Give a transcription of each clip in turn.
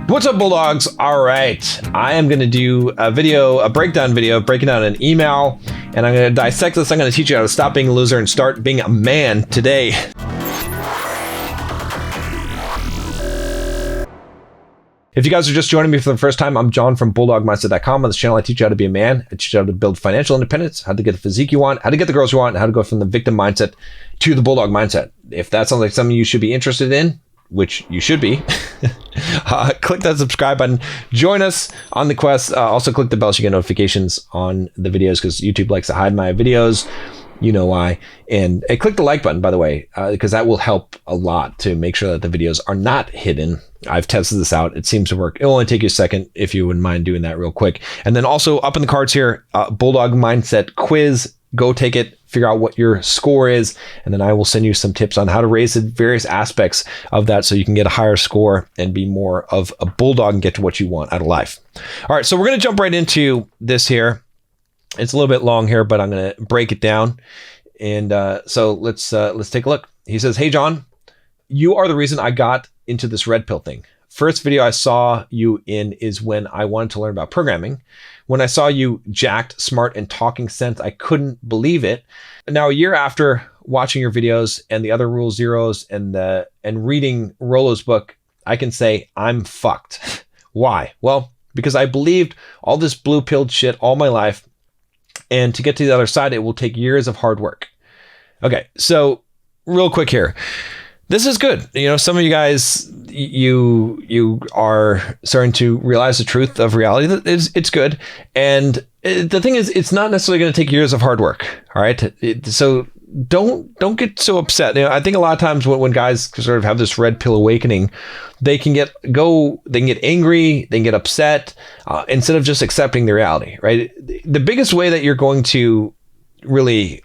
What's up, Bulldogs? All right, I am going to do a breakdown video, breaking down an email, and I'm going to dissect this. I'm going to teach you how to stop being a loser and start being a man today. If you guys are just joining me for the first time, I'm John from BulldogMindset.com. On this channel, I teach you how to be a man. I teach you how to build financial independence, how to get the physique you want, how to get the girls you want, and how to go from the victim mindset to the Bulldog mindset. If that sounds like something you should be interested in, which you should be, click that subscribe button. Join us on the quest. Also click the bell so you get notifications on the videos, because YouTube likes to hide my videos. You know why. And click the like button, by the way, because that will help a lot to make sure that the videos are not hidden. I've tested this out. It seems to work. It'll only take you a second if you wouldn't mind doing that real quick. And then also up in the cards here, Bulldog Mindset quiz. Go take it, figure out what your score is, and then I will send you some tips on how to raise the various aspects of that so you can get a higher score and be more of a bulldog and get to what you want out of life. All right, so we're going to jump right into this here. It's a little bit long here, but I'm going to break it down. And so let's take a look. He says, "Hey, John, you are the reason I got into this red pill thing. First video I saw you in is when I wanted to learn about programming. When I saw you jacked, smart, and talking sense, I couldn't believe it. Now, a year after watching your videos and the other Rule Zeros and reading Rollo's book, I can say I'm fucked. Why? Well, because I believed all this blue-pilled shit all my life, and to get to the other side, it will take years of hard work." Okay, so real quick here. This is good. You know, some of you guys, you are starting to realize the truth of reality. It's good. And the thing is, it's not necessarily going to take years of hard work. All right. So don't get so upset. You know, I think a lot of times when guys sort of have this red pill awakening, they can get angry, they can get upset, instead of just accepting the reality, right? The biggest way that you're going to really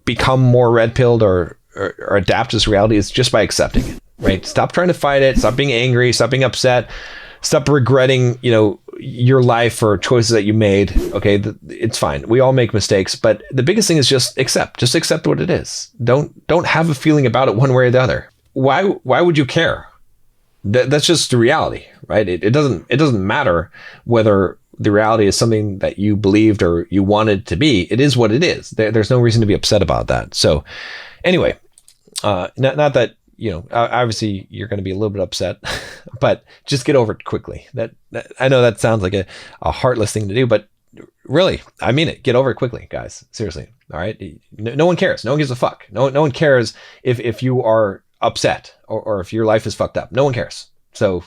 become more red pilled or adapt to this reality is just by accepting it, right? Stop trying to fight it. Stop being angry. Stop being upset. Stop regretting, your life or choices that you made. Okay, it's fine. We all make mistakes, but the biggest thing is just accept. Just accept what it is. Don't have a feeling about it one way or the other. Why would you care? That's just the reality, right? It doesn't matter whether the reality is something that you believed or you wanted to be. It is what it is. There's no reason to be upset about that. So anyway, not that, obviously you're going to be a little bit upset, but just get over it quickly. That I know that sounds like a heartless thing to do, but really, I mean it. Get over it quickly, guys. Seriously. All right. No one cares. No one gives a fuck. No one cares if you are upset or if your life is fucked up. No one cares. So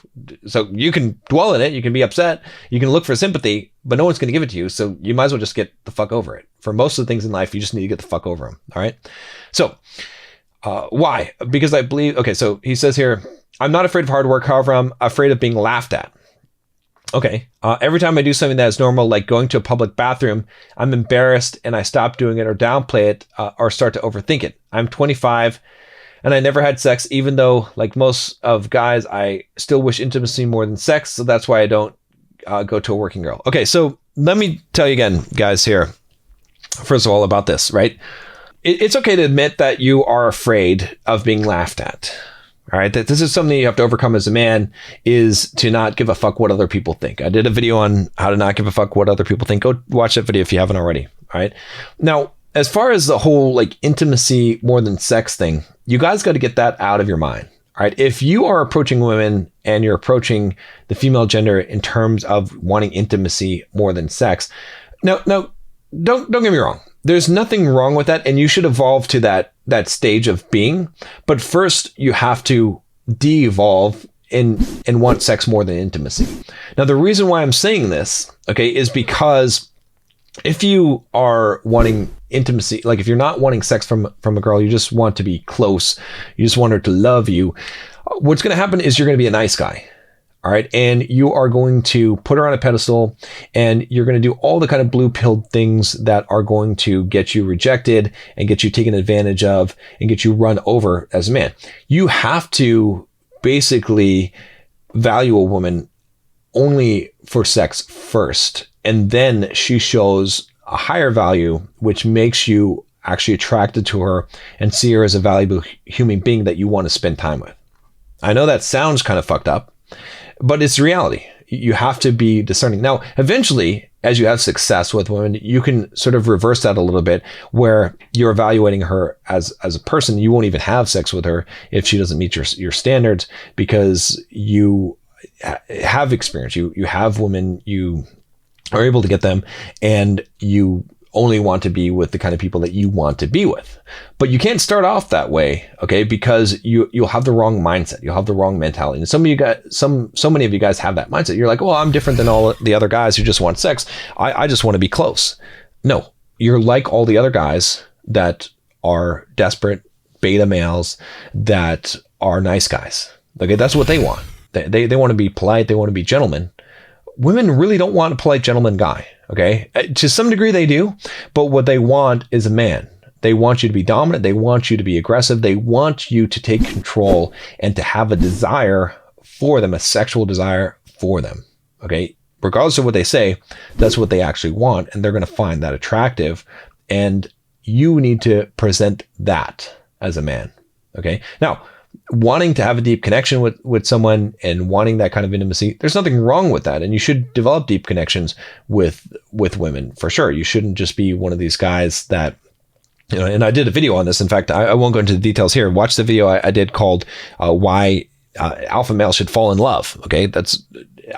you can dwell in it. You can be upset. You can look for sympathy, but no one's going to give it to you. So you might as well just get the fuck over it. For most of the things in life, you just need to get the fuck over them. All right. So why? Because I believe, okay, so he says here, "I'm not afraid of hard work. However, I'm afraid of being laughed at." Okay. "Every time I do something that is normal, like going to a public bathroom, I'm embarrassed and I stop doing it or downplay it or start to overthink it. I'm 25 and I never had sex, even though, like most of guys, I still wish intimacy more than sex. So that's why I don't go to a working girl." Okay. So let me tell you again, guys, here, first of all, about this, right? It's okay to admit that you are afraid of being laughed at. All right. That this is something you have to overcome as a man, is to not give a fuck what other people think. I did a video on how to not give a fuck what other people think. Go watch that video if you haven't already. All right. Now, as far as the whole intimacy more than sex thing, you guys got to get that out of your mind. All right. If you are approaching women and you're approaching the female gender in terms of wanting intimacy more than sex, no, don't get me wrong. There's nothing wrong with that, and you should evolve to that stage of being. But first, you have to de-evolve and want sex more than intimacy. Now, the reason why I'm saying this, okay, is because if you are wanting intimacy, like if you're not wanting sex from a girl, you just want to be close, you just want her to love you, what's going to happen is you're going to be a nice guy. All right. And you are going to put her on a pedestal, and you're going to do all the kind of blue-pilled things that are going to get you rejected and get you taken advantage of and get you run over as a man. You have to basically value a woman only for sex first, and then she shows a higher value, which makes you actually attracted to her and see her as a valuable human being that you want to spend time with. I know that sounds kind of fucked up, but it's reality. You have to be discerning. Now, eventually, as you have success with women, you can sort of reverse that a little bit, where you're evaluating her as a person. You won't even have sex with her if she doesn't meet your standards, because you have experience. You have women, you are able to get them, and you only want to be with the kind of people that you want to be with. But you can't start off that way, okay? Because you'll have the wrong mindset. You'll have the wrong mentality. And some of you guys, so many of you guys have that mindset. You're like, well, I'm different than all the other guys who just want sex. I just want to be close. No, you're like all the other guys that are desperate beta males that are nice guys. Okay, that's what they want. They want to be polite. They want to be gentlemen. Women really don't want a polite gentleman guy. Okay, to some degree they do, but what they want is a man. They want you to be dominant. They want you to be aggressive. They want you to take control and to have a desire for them, a sexual desire for them. Okay, regardless of what they say, that's what they actually want, and they're going to find that attractive. And you need to present that as a man. Okay, now, wanting to have a deep connection with someone and wanting that kind of intimacy, there's nothing wrong with that. And you should develop deep connections with women for sure. You shouldn't just be one of these guys that, you know, and I did a video on this. In fact, I won't go into the details here. Watch the video I did called Why Alpha Males Should Fall in Love. Okay,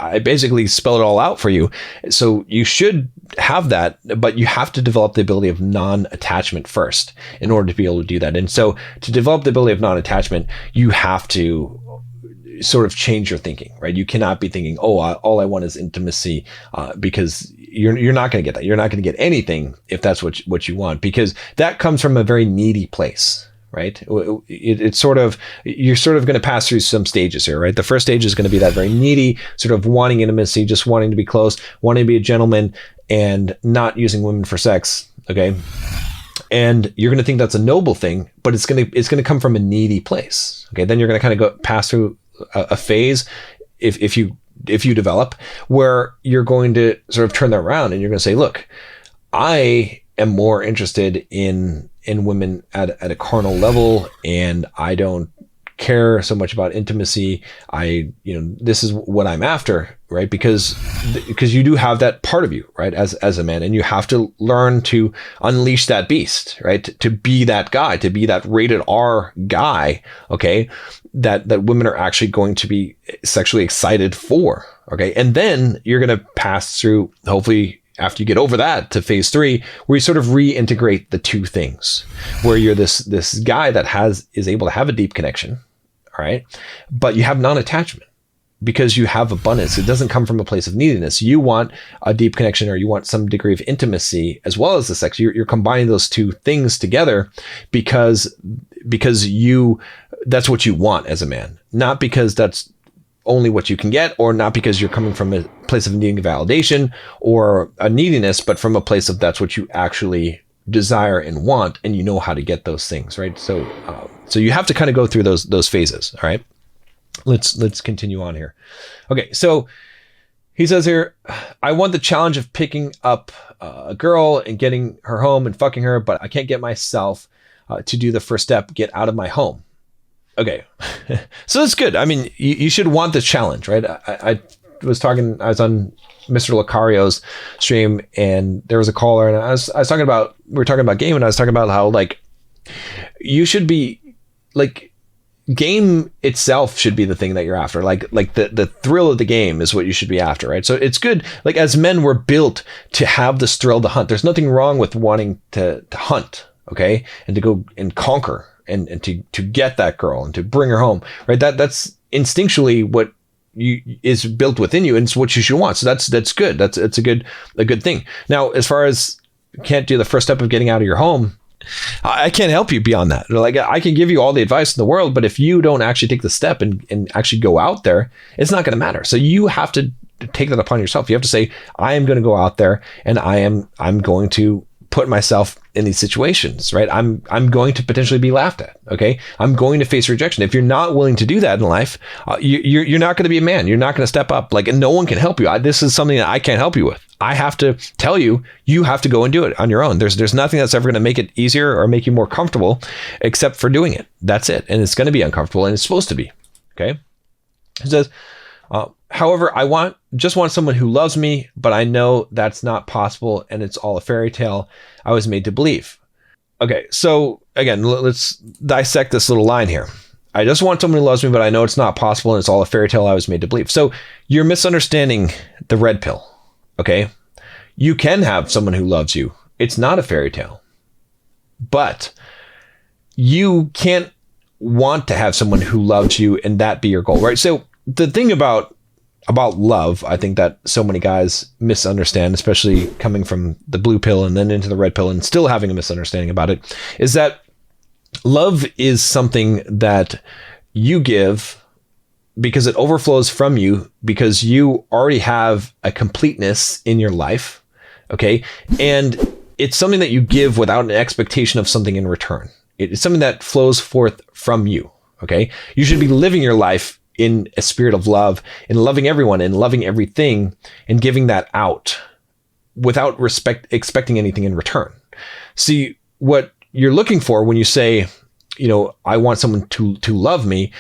I basically spell it all out for you. So you should have that, but you have to develop the ability of non-attachment first in order to be able to do that. And so to develop the ability of non-attachment, you have to sort of change your thinking, right? You cannot be thinking, oh, all I want is intimacy, because you're not going to get that. You're not going to get anything if that's what you want, because that comes from a very needy place. Right? It's sort of, you're sort of going to pass through some stages here, right? The first stage is going to be that very needy, sort of wanting intimacy, just wanting to be close, wanting to be a gentleman, and not using women for sex. Okay. And you're going to think that's a noble thing, but it's going to come from a needy place. Okay. Then you're going to kind of pass through a phase, if you develop, where you're going to sort of turn that around and you're going to say, look, I am more interested in women at a carnal level, and I don't care so much about intimacy. This is what I'm after, right? Because you do have that part of you, right? As a man, and you have to learn to unleash that beast, right? To be that guy, to be that rated R guy, okay? That women are actually going to be sexually excited for, okay? And then you're going to pass through, hopefully, after you get over that, to phase 3, where you sort of reintegrate the two things, where you're this guy that is able to have a deep connection, all right, but you have non-attachment because you have abundance. It doesn't come from a place of neediness. You want a deep connection, or you want some degree of intimacy as well as the sex. You're combining those two things together because that's what you want as a man, not because that's only what you can get, or not because you're coming from a place of needing validation or a neediness, but from a place of that's what you actually desire and want, and you know how to get those things, right? So you have to kind of go through those phases. All right, let's continue on here. Okay, so he says here, I want the challenge of picking up a girl and getting her home and fucking her, but I can't get myself to do the first step, get out of my home. Okay, so that's good. I mean, you should want the challenge, right? I was on Mr. Lucario's stream, and there was a caller, and we were talking about game, and I was talking about how, like, you should be, like, game itself should be the thing that you're after. Like the thrill of the game is what you should be after, right? So it's good. Like, as men, we're built to have this thrill to hunt. There's nothing wrong with wanting to hunt, okay? And to go and conquer. And to get that girl and to bring her home, right? That's instinctually what is built within you, and it's what you should want. So that's good. That's a good thing. Now, as far as can't do the first step of getting out of your home, I can't help you beyond that. Like, I can give you all the advice in the world, but if you don't actually take the step and actually go out there, it's not going to matter. So you have to take that upon yourself. You have to say, I am going to go out there, and I'm going to put myself in these situations, right? I'm going to potentially be laughed at. Okay. I'm going to face rejection. If you're not willing to do that in life, you're not going to be a man. You're not going to step up. Like, and no one can help you. This is something that I can't help you with. I have to tell you, you have to go and do it on your own. There's nothing that's ever going to make it easier or make you more comfortable except for doing it. That's it. And it's going to be uncomfortable, and it's supposed to be. Okay. It says, However, I just want someone who loves me, but I know that's not possible and it's all a fairy tale I was made to believe. Okay, so again, let's dissect this little line here. I just want someone who loves me, but I know it's not possible and it's all a fairy tale I was made to believe. So you're misunderstanding the red pill, okay? You can have someone who loves you. It's not a fairy tale. But you can't want to have someone who loves you and that be your goal, right? So the thing about love, I think that so many guys misunderstand, especially coming from the blue pill and then into the red pill and still having a misunderstanding about it, is that love is something that you give because it overflows from you, because you already have a completeness in your life, okay? And it's something that you give without an expectation of something in return. It's something that flows forth from you, okay? You should be living your life in a spirit of love and loving everyone and loving everything and giving that out without expecting anything in return. See, what you're looking for when you say, I want someone to love me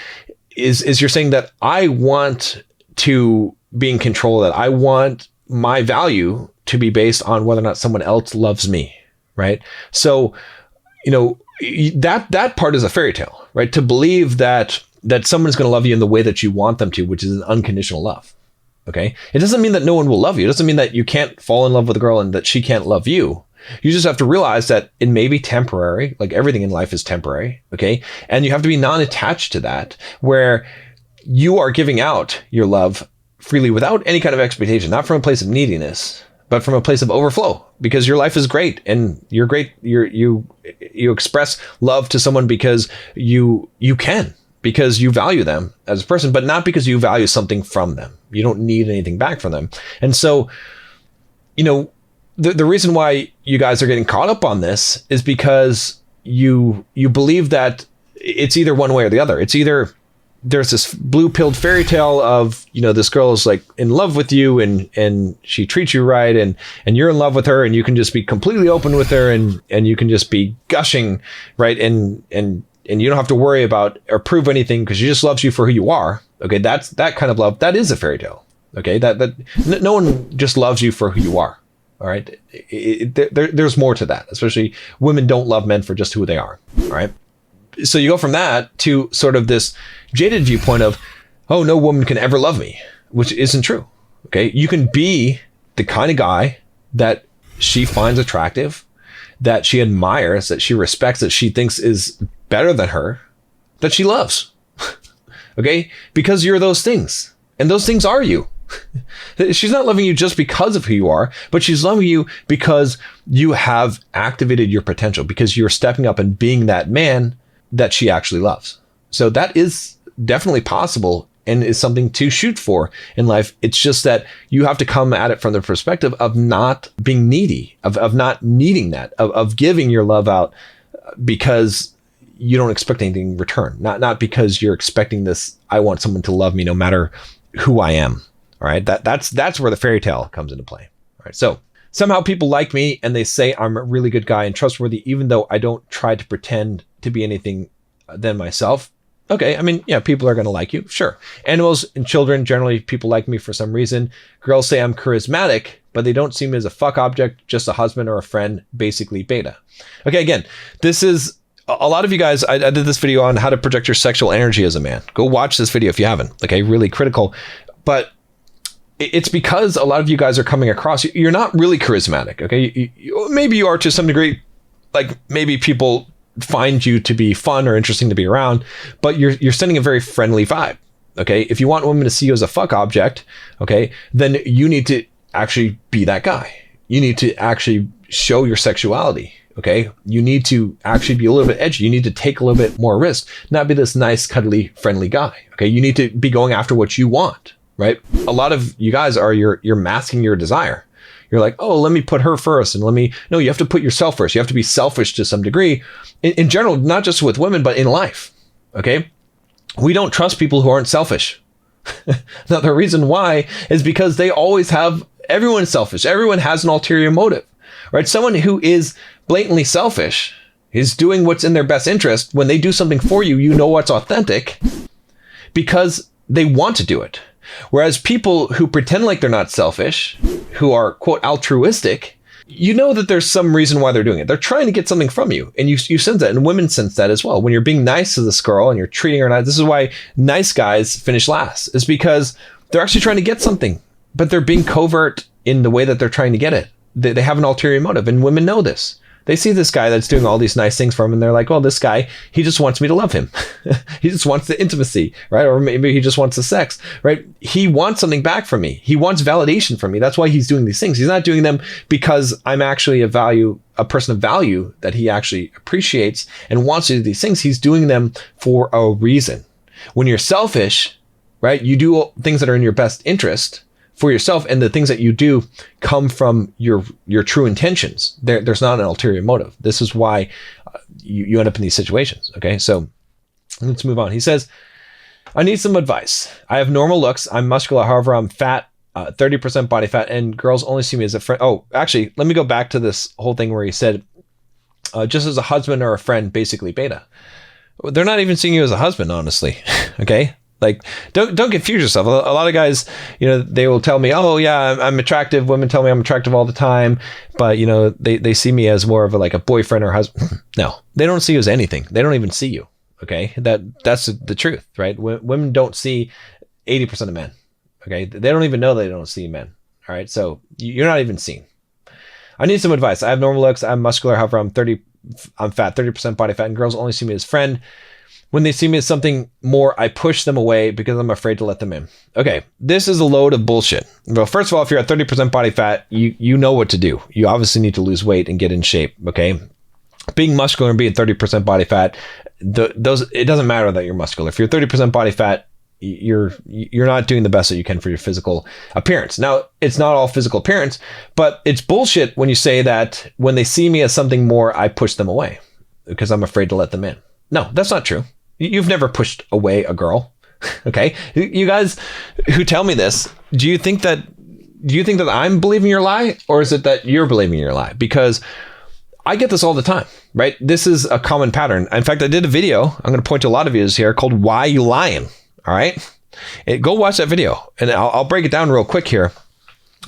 is you're saying that I want to be in control of that. I want my value to be based on whether or not someone else loves me, right? So, that part is a fairy tale, right? To believe that someone's going to love you in the way that you want them to, which is an unconditional love. Okay. It doesn't mean that no one will love you. It doesn't mean that you can't fall in love with a girl and that she can't love you. You just have to realize that it may be temporary, like everything in life is temporary. Okay. And you have to be non-attached to that, where you are giving out your love freely without any kind of expectation, not from a place of neediness, but from a place of overflow, because your life is great and you're great. You express love to someone because you can. Because you value them as a person, but not because you value something from them. You don't need anything back from them. And so, the reason why you guys are getting caught up on this is because you believe that it's either one way or the other. It's either there's this blue-pilled fairy tale of, this girl is like in love with you and she treats you right and you're in love with her and you can just be completely open with her and you can just be gushing, right? And you don't have to worry about or prove anything because she just loves you for who you are. Okay, that's that kind of love. That is a fairy tale. Okay, that no one just loves you for who you are. All right, there's more to that. Especially women don't love men for just who they are. All right, so you go from that to sort of this jaded viewpoint of, oh, no woman can ever love me, which isn't true. Okay, you can be the kind of guy that she finds attractive, that she admires, that she respects, that she thinks is better than her, that she loves. Okay? Because you're those things. And those things are you. She's not loving you just because of who you are, but she's loving you because you have activated your potential, because you're stepping up and being that man that she actually loves. So that is definitely possible and is something to shoot for in life. It's just that you have to come at it from the perspective of not being needy, of not needing that, of giving your love out because you don't expect anything in return. Not because you're expecting this, I want someone to love me no matter who I am. All right. That's where the fairy tale comes into play. All right. So somehow people like me and they say I'm a really good guy and trustworthy, even though I don't try to pretend to be anything than myself. Okay, I mean, yeah, people are going to like you, sure. Animals and children, generally, people like me for some reason. Girls say I'm charismatic, but they don't see me as a fuck object, just a husband or a friend, basically beta. Okay, again, this is, a lot of you guys, I did this video on how to project your sexual energy as a man. Go watch this video if you haven't, okay, really critical. But it's because a lot of you guys are coming across, you're not really charismatic, okay? Maybe you are to some degree, like maybe people find you to be fun or interesting to be around, but you're sending a very friendly vibe. Okay. If you want women to see you as a fuck object, okay, then you need to actually be that guy. You need to actually show your sexuality. Okay. You need to actually be a little bit edgy. You need to take a little bit more risk, not be this nice, cuddly, friendly guy. Okay. You need to be going after what you want, right? A lot of you guys are, you're masking your desire. You're like, oh, let me put her first. And no, you have to put yourself first. You have to be selfish to some degree in general, not just with women, but in life. Okay. We don't trust people who aren't selfish. Now, the reason why is because they always have, everyone's selfish. Everyone has an ulterior motive, right? Someone who is blatantly selfish is doing what's in their best interest. When they do something for you, you know what's authentic because they want to do it. Whereas people who pretend like they're not selfish, who are, quote, altruistic, you know that there's some reason why they're doing it. They're trying to get something from you. And you sense that. And women sense that as well. When you're being nice to this girl and you're treating her nice, this is why nice guys finish last, is because they're actually trying to get something, but they're being covert in the way that they're trying to get it. They have an ulterior motive, and women know this. They see this guy that's doing all these nice things for him, and they're like, well, this guy, he just wants me to love him. He just wants the intimacy, right? Or maybe he just wants the sex, right? He wants something back from me. He wants validation from me. That's why he's doing these things. He's not doing them because I'm actually a person of value that he actually appreciates and wants to do these things. He's doing them for a reason. When you're selfish, right, you do things that are in your best interest for yourself, and the things that you do come from your true intentions. There's not an ulterior motive. This is why you end up in these situations. Okay, so let's move on. He says, I need some advice. I have normal looks. I'm muscular. However, I'm fat, 30% body fat, and girls only see me as a friend. Oh, actually, let me go back to this whole thing where he said, just as a husband or a friend, basically beta. They're not even seeing you as a husband, honestly. Okay. Like, don't confuse yourself. A lot of guys, they will tell me, oh yeah, I'm attractive. Women tell me I'm attractive all the time, but they see me as more of a boyfriend or husband. No, they don't see you as anything. They don't even see you. Okay, that's the truth, right? Women don't see 80% of men. Okay, they don't even know they don't see men. All right, so you're not even seen. I need some advice. I have normal looks. I'm muscular. However, I'm fat, 30% body fat, and girls only see me as friend. When they see me as something more, I push them away because I'm afraid to let them in. Okay, this is a load of bullshit. Well, first of all, if you're at 30% body fat, you know what to do. You obviously need to lose weight and get in shape, okay? Being muscular and being 30% body fat, it doesn't matter that you're muscular. If you're 30% body fat, you're not doing the best that you can for your physical appearance. Now, it's not all physical appearance, but it's bullshit when you say that when they see me as something more, I push them away because I'm afraid to let them in. No, that's not true. You've never pushed away a girl. Okay. You guys who tell me this, do you think that I'm believing your lie, or is it that you're believing your lie? Because I get this all the time, right? This is a common pattern. In fact, I did a video, I'm going to point to a lot of videos here, called Why You Lying? All right. Go watch that video and I'll break it down real quick here.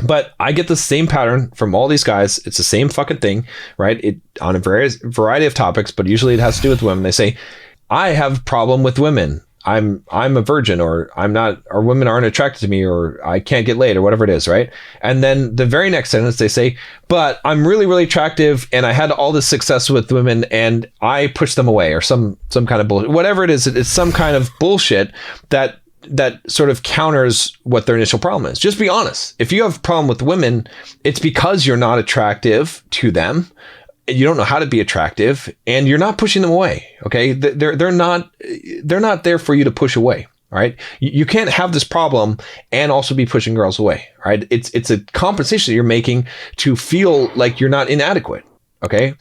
But I get the same pattern from all these guys. It's the same fucking thing, right? On a variety of topics, but usually it has to do with women. They say, I have a problem with women. I'm a virgin, or I'm not, or women aren't attracted to me, or I can't get laid, or whatever it is, right? And then the very next sentence they say, but I'm really, really attractive, and I had all this success with women, and I pushed them away, or some kind of bullshit. Whatever it is, it's some kind of bullshit that sort of counters what their initial problem is. Just be honest. If you have a problem with women, it's because you're not attractive to them. You don't know how to be attractive, and you're not pushing them away. Okay. They're not there for you to push away. All right. You can't have this problem and also be pushing girls away. All right. It's a compensation that you're making to feel like you're not inadequate. Okay.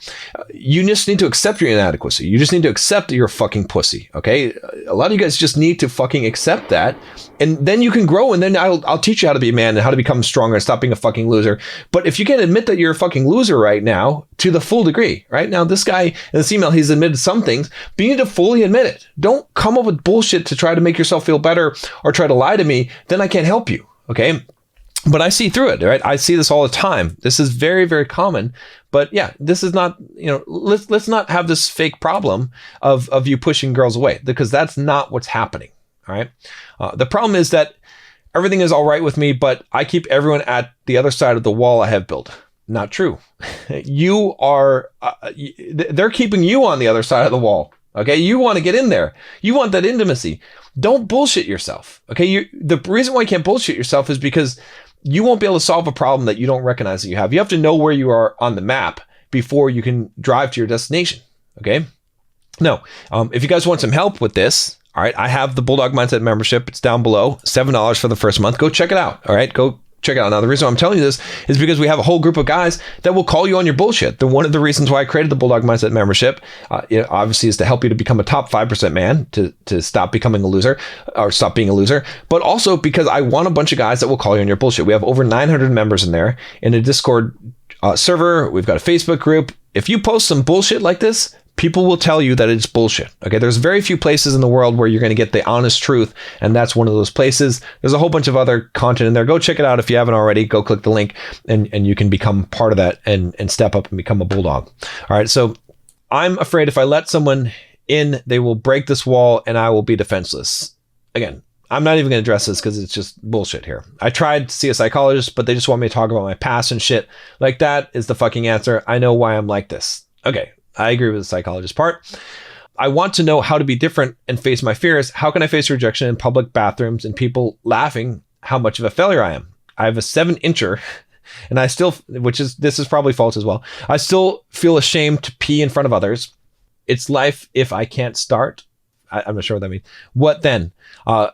You just need to accept your inadequacy. You just need to accept that you're a fucking pussy. Okay. A lot of you guys just need to fucking accept that. And then you can grow, and then I'll teach you how to be a man and how to become stronger and stop being a fucking loser. But if you can't admit that you're a fucking loser right now to the full degree, right now, this guy in this email, he's admitted some things, but you need to fully admit it. Don't come up with bullshit to try to make yourself feel better or try to lie to me. Then I can't help you. Okay. But I see through it, right? I see this all the time. This is very, very common. But yeah, this is not, let's not have this fake problem of you pushing girls away, because that's not what's happening. All right. The problem is that everything is all right with me, but I keep everyone at the other side of the wall I have built. Not true. You are, they're keeping you on the other side of the wall. Okay. You want to get in there. You want that intimacy. Don't bullshit yourself. Okay. The reason why you can't bullshit yourself is because you won't be able to solve a problem that you don't recognize that you have. You have to know where you are on the map before you can drive to your destination. Okay. Now, if you guys want some help with this, all right, I have the Bulldog Mindset membership. It's down below, $7 for the first month. Go check it out. All right. Go check it out. Now, the reason I'm telling you this is because we have a whole group of guys that will call you on your bullshit. One of the reasons why I created the Bulldog Mindset membership, obviously, is to help you to become a top 5% man, to stop becoming a loser, or stop being a loser, but also because I want a bunch of guys that will call you on your bullshit. We have over 900 members in there, in a Discord server. We've got a Facebook group. If you post some bullshit like this, People will tell you that it's bullshit. Okay, there's very few places in the world where you're going to get the honest truth, and that's one of those places. There's a whole bunch of other content in there. Go check it out if you haven't already. Go click the link, and you can become part of that and step up and become a bulldog. All right, so I'm afraid if I let someone in, they will break this wall, and I will be defenseless. Again, I'm not even going to address this because it's just bullshit here. I tried to see a psychologist, but they just want me to talk about my past and shit. Like, that is the fucking answer. I know why I'm like this. Okay, I agree with the psychologist part. I want to know how to be different and face my fears. How can I face rejection in public bathrooms and people laughing how much of a failure I am? I have a 7-incher and I still, this is probably false as well. I still feel ashamed to pee in front of others. It's life if I can't start. I'm not sure what that means. What then?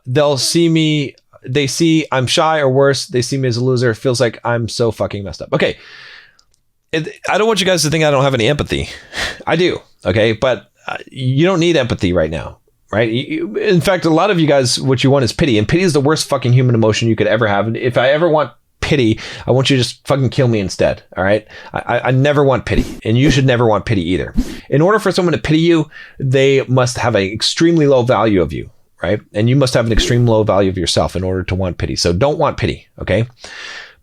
They'll see me, they see I'm shy, or worse, they see me as a loser. It feels like I'm so fucking messed up. Okay. I don't want you guys to think I don't have any empathy. I do. Okay. But you don't need empathy right now. Right. In fact, a lot of you guys, what you want is pity, and pity is the worst fucking human emotion you could ever have. And if I ever want pity, I want you to just fucking kill me instead. All right. I never want pity, and you should never want pity either. In order for someone to pity you, they must have an extremely low value of you. Right. And you must have an extreme low value of yourself in order to want pity. So don't want pity. Okay.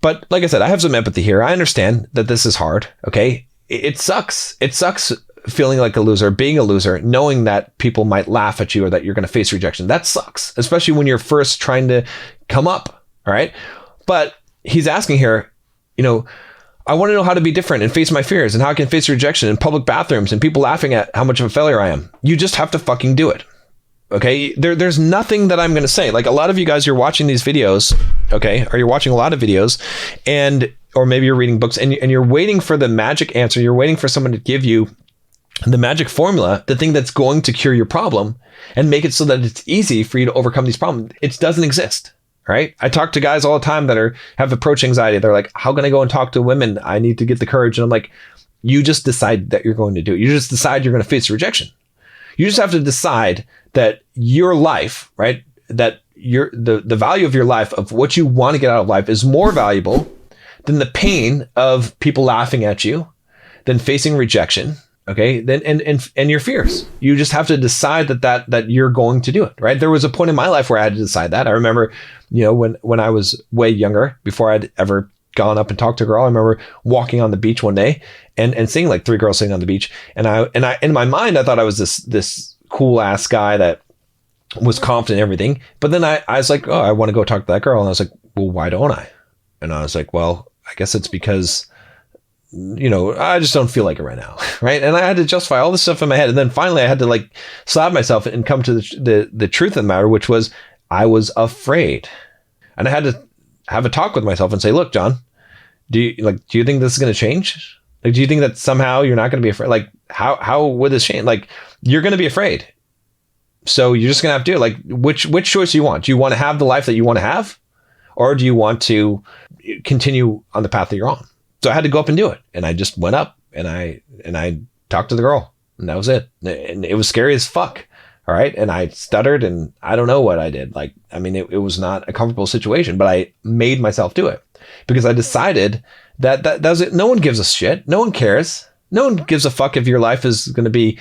But like I said, I have some empathy here. I understand that this is hard. Okay. It sucks. It sucks feeling like a loser, being a loser, knowing that people might laugh at you or that you're going to face rejection. That sucks, especially when you're first trying to come up. All right. But he's asking here, I want to know how to be different and face my fears, and how I can face rejection in public bathrooms and people laughing at how much of a failure I am. You just have to fucking do it. Okay. There's nothing that I'm going to say. Like, a lot of you guys, you're watching these videos. Okay. Or you're watching a lot of videos, or maybe you're reading books, and you're waiting for the magic answer. You're waiting for someone to give you the magic formula, the thing that's going to cure your problem and make it so that it's easy for you to overcome these problems. It doesn't exist. Right. I talk to guys all the time that have approach anxiety. They're like, how can I go and talk to women? I need to get the courage. And I'm like, you just decide that you're going to do it. You just decide you're going to face rejection. You just have to decide that your life, right, that the value of your life, of what you want to get out of life, is more valuable than the pain of people laughing at you, than facing rejection. Okay, then and your fears. You just have to decide that you're going to do it. Right. There was a point in my life where I had to decide that. I remember, when I was way younger, before I'd ever gone up and talked to a girl, I remember walking on the beach one day and seeing like 3 girls sitting on the beach. And I in my mind, I thought I was this cool ass guy that was confident in everything. But then I was like, oh, I want to go talk to that girl. And I was like, well, why don't I? And I was like, well, I guess it's because, I just don't feel like it right now. Right. And I had to justify all this stuff in my head. And then finally I had to like slap myself and come to the truth of the matter, which was I was afraid. And I had to have a talk with myself and say, look, John, do you think this is going to change? Like, do you think that somehow you're not going to be afraid? Like, how would this change? Like, you're going to be afraid. So you're just going to have to do it. Like, which choice do you want? Do you want to have the life that you want to have? Or do you want to continue on the path that you're on? So I had to go up and do it. And I just went up and I talked to the girl, and that was it. And it was scary as fuck. All right. And I stuttered, and I don't know what I did. Like, I mean, it was not a comfortable situation, but I made myself do it because I decided that was it. No one gives a shit. No one cares. No one gives a fuck if your life is going to be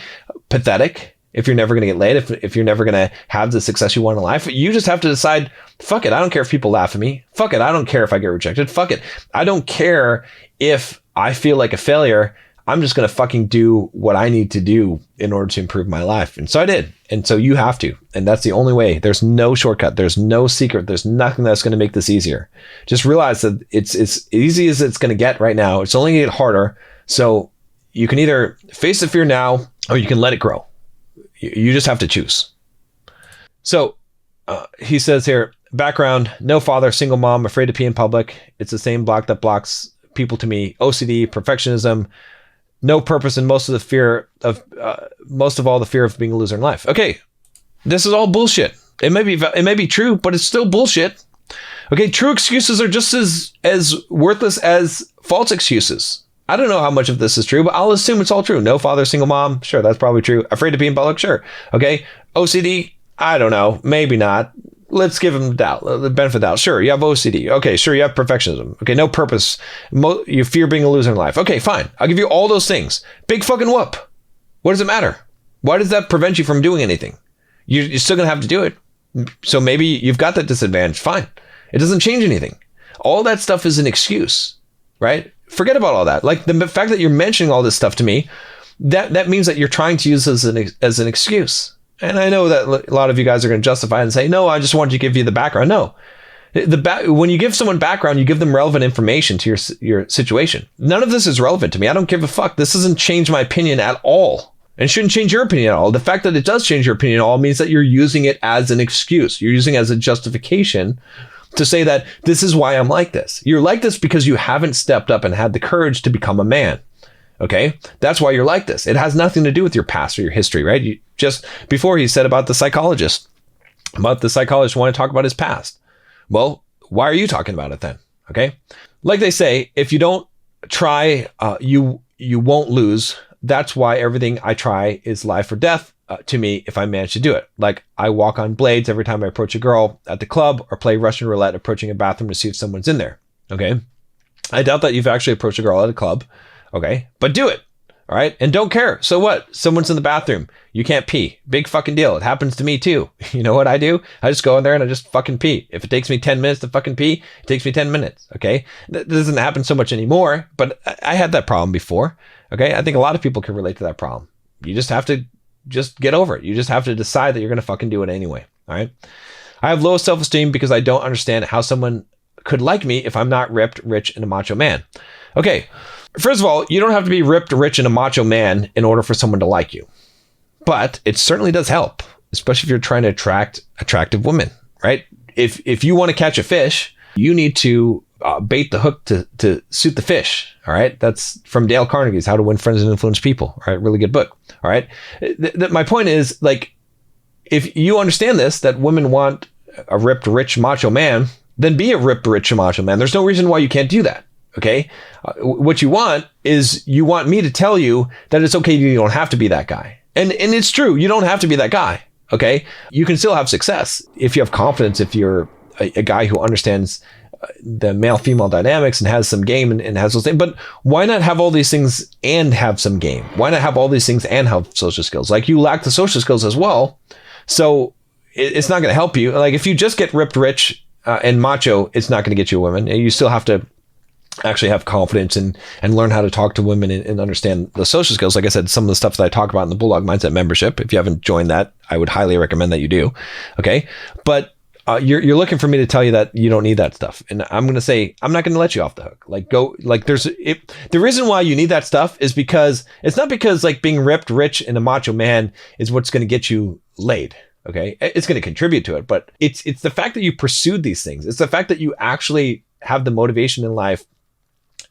pathetic, if you're never going to get laid, if you're never going to have the success you want in life. You just have to decide, fuck it. I don't care if people laugh at me. Fuck it. I don't care if I get rejected. Fuck it. I don't care if I feel like a failure. I'm just going to fucking do what I need to do in order to improve my life. And so I did. And so you have to. And that's the only way. There's no shortcut. There's no secret. There's nothing that's going to make this easier. Just realize that it's as easy as it's going to get right now. It's only going to get harder. So you can either face the fear now, or you can let it grow. You just have to choose. So he says here, background, no father, single mom, afraid to pee in public. It's the same block that blocks people to me. OCD, perfectionism, no purpose, and most of all the fear of being a loser in life. Okay, this is all bullshit. It may be true, but it's still bullshit. Okay, true excuses are just as worthless as false excuses. I don't know how much of this is true, but I'll assume it's all true. No father, single mom. Sure, that's probably true. Afraid to be in public. Sure. Okay. OCD. I don't know. Maybe not. Let's give him the benefit of the doubt. Sure, you have OCD. Okay, sure, you have perfectionism. Okay, no purpose. You fear being a loser in life. Okay, fine. I'll give you all those things. Big fucking whoop. What does it matter? Why does that prevent you from doing anything? You're still going to have to do it. So maybe you've got that disadvantage. Fine. It doesn't change anything. All that stuff is an excuse, right? Forget about all that. Like the fact that you're mentioning all this stuff to me, that means that you're trying to use this as an excuse. And I know that a lot of you guys are going to justify it and say, no, I just wanted to give you the background. No. When you give someone background, you give them relevant information to your situation. None of this is relevant to me. I don't give a fuck. This doesn't change my opinion at all. And shouldn't change your opinion at all. The fact that it does change your opinion at all means that you're using it as an excuse. You're using it as a justification to say that this is why I'm like this. You're like this because you haven't stepped up and had the courage to become a man. Okay? That's why you're like this. It has nothing to do with your past or your history, right? You just before he said about the psychologist want to talk about his past. Well, why are you talking about it then? Okay? Like they say, if you don't try, you won't lose. That's why everything I try is life or death to me if I manage to do it. Like I walk on blades every time I approach a girl at the club or play Russian roulette approaching a bathroom to see if someone's in there. Okay. I doubt that you've actually approached a girl at a club. Okay. But do it. All right. And don't care. So what? Someone's in the bathroom. You can't pee. Big fucking deal. It happens to me too. You know what I do? I just go in there and I just fucking pee. If it takes me 10 minutes to fucking pee, it takes me 10 minutes. Okay. That doesn't happen so much anymore, but I had that problem before. Okay. I think a lot of people can relate to that problem. You just have to just get over it. You just have to decide that you're going to fucking do it anyway. All right. I have low self-esteem because I don't understand how someone could like me if I'm not ripped, rich, and a macho man. Okay. First of all, you don't have to be ripped, rich, and a macho man in order for someone to like you. But it certainly does help, especially if you're trying to attract attractive women, right? If you want to catch a fish, you need to bait the hook to suit the fish. All right. That's from Dale Carnegie's How to Win Friends and Influence People. All right. Really good book. All right. My point is, like, if you understand this, that women want a ripped, rich, macho man, then be a ripped, rich, macho man. There's no reason why you can't do that. Okay. What you want is you want me to tell you that it's okay. You don't have to be that guy. And it's true. You don't have to be that guy. Okay. You can still have success if you have confidence, if you're a guy who understands the male-female dynamics and has some game and has those things. But why not have all these things and have some game? Why not have all these things and have social skills? Like, you lack the social skills as well. So it's not going to help you. Like, if you just get ripped, rich, and macho, it's not going to get you a woman. You still have to actually have confidence and learn how to talk to women and understand the social skills. Like I said, some of the stuff that I talk about in the Bulldog Mindset membership, if you haven't joined that, I would highly recommend that you do. Okay. But you're looking for me to tell you that you don't need that stuff. And I'm going to say, I'm not going to let you off the hook. Like, the reason why you need that stuff is because it's not because like being ripped, rich, and a macho man is what's going to get you laid. Okay. It's going to contribute to it, but it's the fact that you pursued these things. It's the fact that you actually have the motivation in life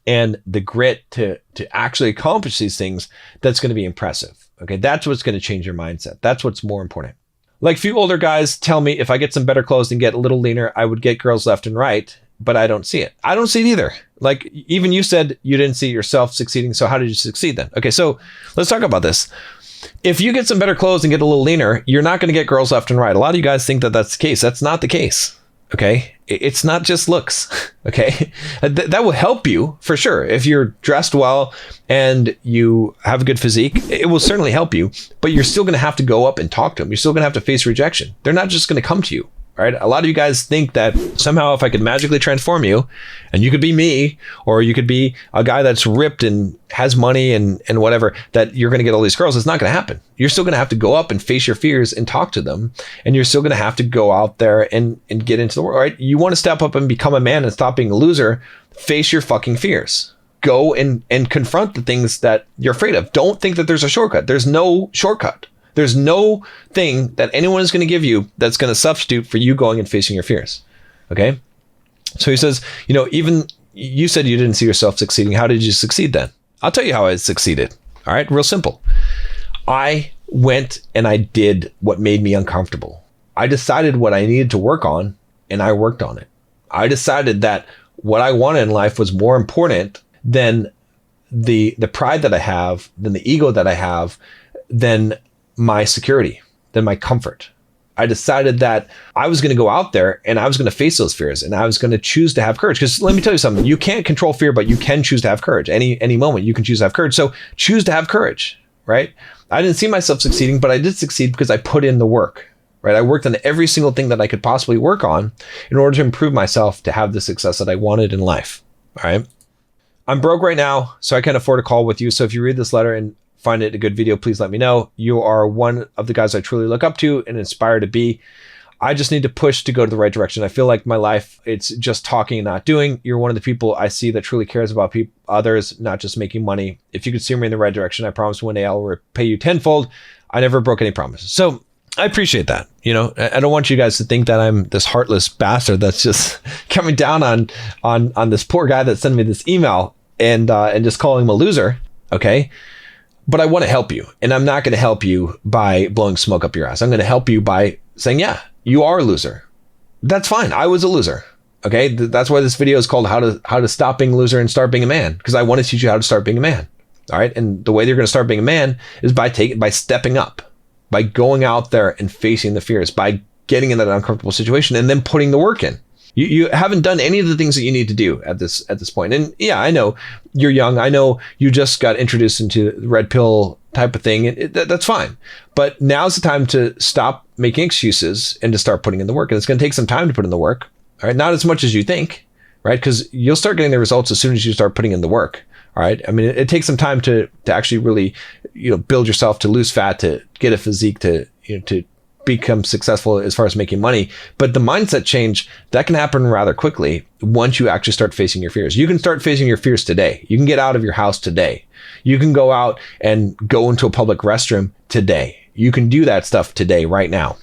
and the grit to actually accomplish these things that's going to be impressive. Okay. That's what's going to change your mindset. That's what's more important. Like, few older guys tell me if I get some better clothes and get a little leaner, I would get girls left and right, but I don't see it. I don't see it either. Like, even you said you didn't see yourself succeeding. So how did you succeed then? Okay. So let's talk about this. If you get some better clothes and get a little leaner, you're not going to get girls left and right. A lot of you guys think that that's the case. That's not the case. Okay. It's not just looks. Okay. That will help you for sure. If you're dressed well and you have a good physique, it will certainly help you, but you're still going to have to go up and talk to them. You're still going to have to face rejection. They're not just going to come to you. Right? A lot of you guys think that somehow if I could magically transform you and you could be me, or you could be a guy that's ripped and has money and whatever, that you're going to get all these girls. It's not going to happen. You're still going to have to go up and face your fears and talk to them. And you're still going to have to go out there and get into the world, right? You want to step up and become a man and stop being a loser. Face your fucking fears. Go and confront the things that you're afraid of. Don't think that there's a shortcut. There's no shortcut. There's no thing that anyone is going to give you that's going to substitute for you going and facing your fears. Okay. So he says, even you said you didn't see yourself succeeding. How did you succeed then? I'll tell you how I succeeded. All right. Real simple. I went and I did what made me uncomfortable. I decided what I needed to work on and I worked on it. I decided that what I wanted in life was more important than the pride that I have, than the ego that I have, than my security, than my comfort. I decided that I was going to go out there and I was going to face those fears and I was going to choose to have courage. Because let me tell you something, you can't control fear, but you can choose to have courage. Any moment you can choose to have courage. So choose to have courage, right? I didn't see myself succeeding, but I did succeed because I put in the work, right? I worked on every single thing that I could possibly work on in order to improve myself to have the success that I wanted in life, all right? I'm broke right now, so I can't afford a call with you. So if you read this letter and find it a good video, please let me know. You are one of the guys I truly look up to and inspire to be. I just need to push to go to the right direction. I feel like my life, it's just talking and not doing. You're one of the people I see that truly cares about others, not just making money. If you could steer me in the right direction, I promise one day I'll repay you tenfold. I never broke any promises. So I appreciate that. You know, I don't want you guys to think that I'm this heartless bastard that's just coming down on this poor guy that sent me this email and just calling him a loser. Okay. But I want to help you, and I'm not going to help you by blowing smoke up your ass. I'm going to help you by saying, yeah, you are a loser. That's fine. I was a loser. Okay. That's why this video is called how to stop being a loser and start being a man. Because I want to teach you how to start being a man. All right. And the way you're going to start being a man is by stepping up, by going out there and facing the fears, by getting in that uncomfortable situation and then putting the work in. You haven't done any of the things that you need to do at this point. And yeah, I know you're young. I know you just got introduced into the red pill type of thing. That's fine. But now's the time to stop making excuses and to start putting in the work. And it's going to take some time to put in the work. All right. Not as much as you think, right? Because you'll start getting the results as soon as you start putting in the work. All right. I mean, it takes some time to actually really, build yourself, to lose fat, to get a physique, to become successful as far as making money. But the mindset change, that can happen rather quickly once you actually start facing your fears. You can start facing your fears today. You can get out of your house today. You can go out and go into a public restroom today. You can do that stuff today, right now.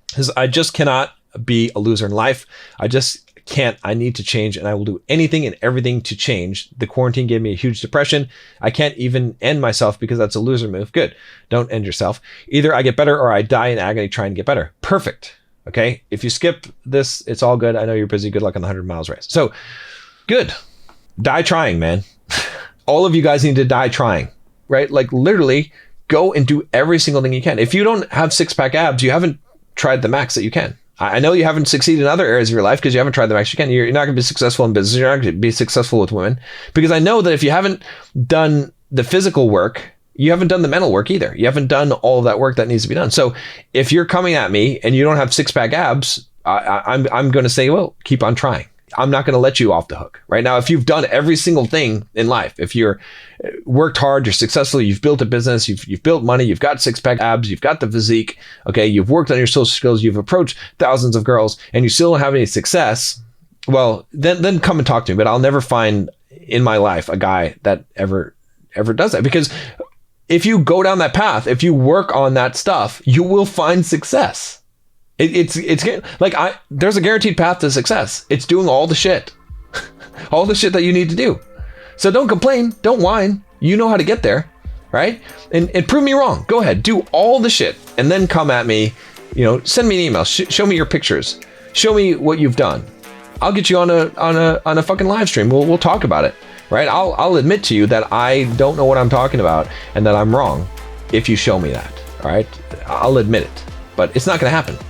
Because I just cannot be a loser in life. I just can't. I need to change, and I will do anything and everything to change. The quarantine gave me a huge depression. I can't even end myself because that's a loser move. Good. Don't end yourself. Either I get better or I die in agony trying to get better. Perfect. Okay. If you skip this, it's all good. I know you're busy. Good luck on the 100 miles race. So good. Die trying, man. All of you guys need to die trying, right? Like literally go and do every single thing you can. If you don't have 6-pack abs, you haven't tried the max that you can. I know you haven't succeeded in other areas of your life because you haven't tried the max you can. You're not going to be successful in business. You're not going to be successful with women, because I know that if you haven't done the physical work, you haven't done the mental work either. You haven't done all of that work that needs to be done. So if you're coming at me and you don't have 6-pack abs, I'm going to say, well, keep on trying. I'm not going to let you off the hook right now. If you've done every single thing in life, if you're worked hard, you're successful, you've built a business, you've built money, you've got 6-pack abs, you've got the physique, okay, you've worked on your social skills, you've approached thousands of girls, and you still don't have any success, well, then come and talk to me. But I'll never find in my life a guy that ever does that, because if you go down that path, if you work on that stuff, you will find success. It's like there's a guaranteed path to success. It's doing all the shit, all the shit that you need to do. So don't complain, don't whine. You know how to get there, right? And prove me wrong. Go ahead, do all the shit, and then come at me. Send me an email. Show me your pictures. Show me what you've done. I'll get you on a fucking live stream. We'll talk about it, right? I'll admit to you that I don't know what I'm talking about and that I'm wrong if you show me that. All right, I'll admit it, but it's not going to happen.